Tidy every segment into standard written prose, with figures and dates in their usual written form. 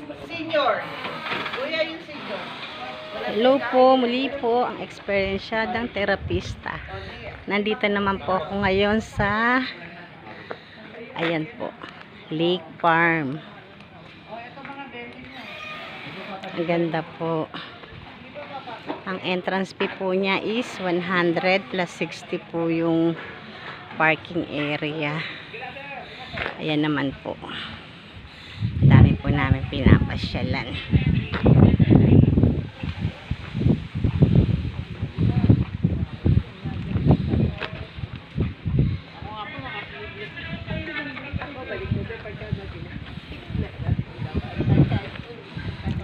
Senior. Kuya yung senior. Hello po, muli po ang eksperyensyadang terapista. Nandito naman po ako ngayon sa ayan po, Lake Farm. Ang ganda po. Ang entrance fee po niya is 100 plus 60 po yung parking area. Ayan naman po. Dami po namin pinapasyalan.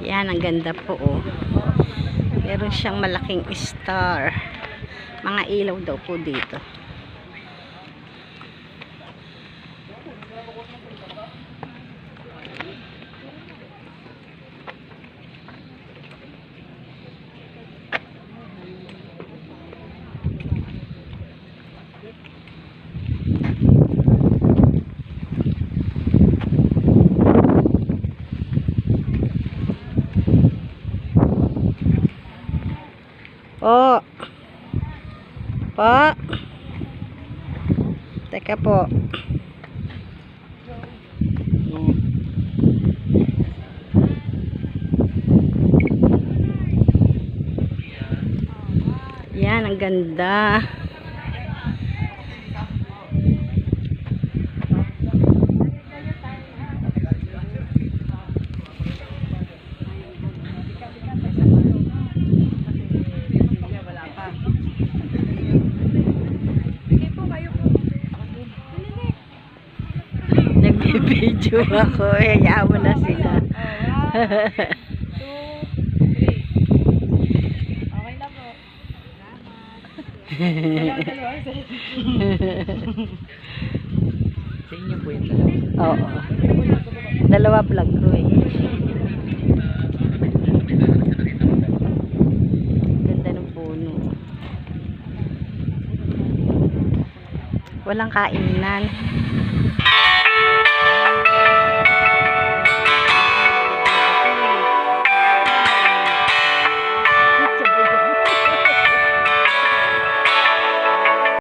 Yan, ang ganda po oh. Meron siyang malaking star. Mga ilaw daw po dito. Po. Po. Teka po. Yan, ang ganda. Nagbibideo ako, hayaan mo na sila. 2, 3. Okay na po. Sa inyo po yung dalawa? Oo. Dalawa vlog ko eh. Ganda ng puno. Walang kainan.